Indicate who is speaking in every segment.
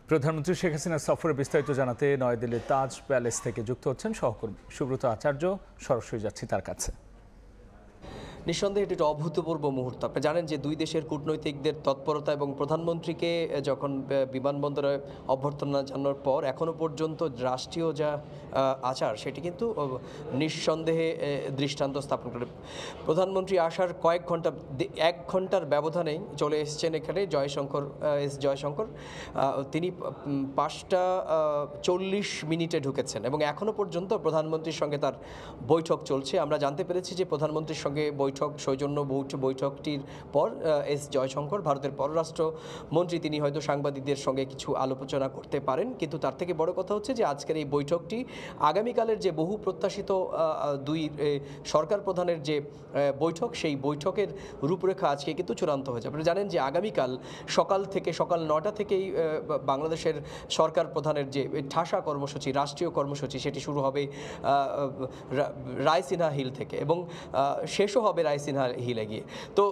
Speaker 1: প্রধানমন্ত্রী শেখ হাসিনার সফরে বিস্তারিত জানাতে নয়াদিল্লির তাজ প্যালেস থেকে যুক্ত হচ্ছেন সহকর্মী সুব্রত আচার্য। সরাসরি যাচ্ছি তার কাছে।
Speaker 2: নিঃসন্দেহে এটি একটা অভূতপূর্ব মুহূর্ত। আপনি জানেন যে দুই দেশের কূটনৈতিকদের তৎপরতা এবং প্রধানমন্ত্রীকে যখন বিমানবন্দরে অভ্যর্থনা জানানোর পর এখনও পর্যন্ত রাষ্ট্রীয় যা আচার সেটি কিন্তু নিঃসন্দেহে দৃষ্টান্ত স্থাপন করে। প্রধানমন্ত্রী আসার কয়েক ঘন্টা 1 ঘন্টার ব্যবধানেই চলে এসেছেন এখানে জয়শঙ্কর। তিনি 5টা 40 ঢুকেছেন এবং এখনও পর্যন্ত প্রধানমন্ত্রীর সঙ্গে তার বৈঠক চলছে। আমরা জানতে পেরেছি যে প্রধানমন্ত্রীর সঙ্গে সৌজন্য বৈঠকটির পর জয়শঙ্কর ভারতের পররাষ্ট্রমন্ত্রী তিনি হয়তো সাংবাদিকদের সঙ্গে কিছু আলোচনা করতে পারেন, কিন্তু তার থেকে বড় কথা হচ্ছে যে আজকের এই বৈঠকটি আগামীকালের যে বহু প্রত্যাশিত দুই সরকার প্রধানের যে বৈঠক, সেই বৈঠকের রূপরেখা আজকে কিন্তু চূড়ান্ত হয়েছে। আপনারা জানেন যে আগামীকাল সকাল 9টা থেকেই বাংলাদেশের সরকার প্রধানের যে ঠাসা কর্মসূচি, রাষ্ট্রীয় কর্মসূচি, সেটি শুরু হবে রায়সিনহা হিল থেকে এবং শেষও হবে রায়সিনহা হিলে গিয়ে। তো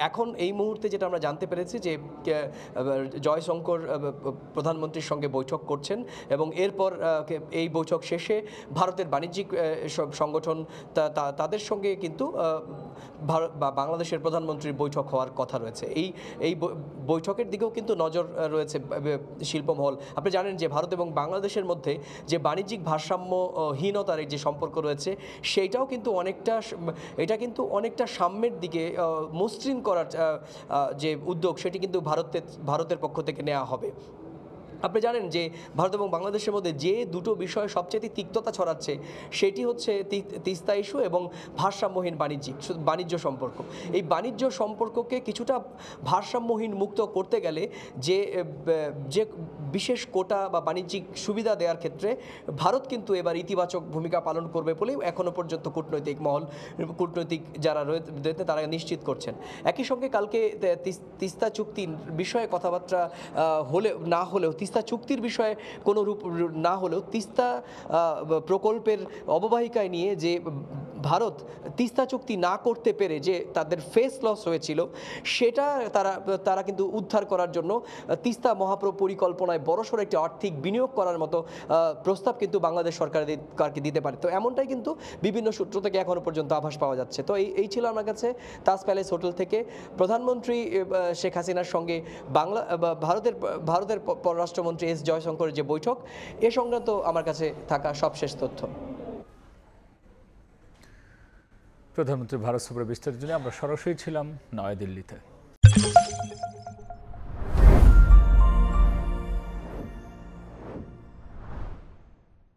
Speaker 2: এখন এই মুহূর্তে যেটা আমরা জানতে পেরেছি যে জয়শঙ্কর প্রধানমন্ত্রীর সঙ্গে বৈঠক করছেন এবং এরপর এই বৈঠক শেষে ভারতের বাণিজ্যিক সংগঠন তাদের সঙ্গে কিন্তু বাংলাদেশের প্রধানমন্ত্রীর বৈঠক হওয়ার কথা রয়েছে। এই বৈঠকের দিকেও কিন্তু নজর রয়েছে শিল্পমহল। আপনি জানেন যে ভারত এবং বাংলাদেশের মধ্যে যে বাণিজ্যিক ভারসাম্যহীনতার যে সম্পর্ক রয়েছে সেইটাও কিন্তু এটা অনেকটা সাম্যের দিকে মসৃণ করার যে উদ্যোগ সেটি কিন্তু ভারতের পক্ষ থেকে নেওয়া হবে। আপনি জানেন যে ভারত এবং বাংলাদেশের মধ্যে যে দুটো বিষয়ে সবচেয়ে তিক্ততা ছড়াচ্ছে সেটি হচ্ছে তিস্তা ইস্যু এবং ভারসাম্যহীন বাণিজ্য সম্পর্ক। এই বাণিজ্য সম্পর্ককে কিছুটা ভারসাম্যহীন মুক্ত করতে গেলে যে বিশেষ কোটা বা বাণিজ্যিক সুবিধা দেওয়ার ক্ষেত্রে ভারত কিন্তু এবার ইতিবাচক ভূমিকা পালন করবে বলেও এখনও পর্যন্ত কূটনৈতিক যারা রয়েছে তারা নিশ্চিত করছেন। একই সঙ্গে কালকে তিস্তা চুক্তির বিষয়ে কথাবার্তা না হলেও তিস্তা চুক্তির বিষয়ে কোনো রূপ না হলেও তিস্তা প্রকল্পের অববাহিকায় নিয়ে যে ভারত তিস্তা চুক্তি না করতে পেরে যে তাদের ফেস লস হয়েছিল সেটা তারা কিন্তু উদ্ধার করার জন্য তিস্তা মহাপরিকল্পনায় বড়সড় একটি আর্থিক বিনিয়োগ করার মতো প্রস্তাব কিন্তু বাংলাদেশ সরকারকে দিতে পারে। তো এমনটাই কিন্তু বিভিন্ন সূত্র থেকে এখনও পর্যন্ত আভাস পাওয়া যাচ্ছে। তো এই ছিল আমার কাছে তাজ প্যালেস হোটেল থেকে প্রধানমন্ত্রী শেখ হাসিনার সঙ্গে ভারতের পররাষ্ট্রমন্ত্রী জয়শঙ্করের যে বৈঠক এ সংক্রান্ত আমার কাছে থাকা সবশেষ তথ্য।
Speaker 1: প্রধানমন্ত্রী ভারত সফরে বিস্তারিত জন্য আমরা সরাসরি ছিলাম নয়াদিল্লিতে।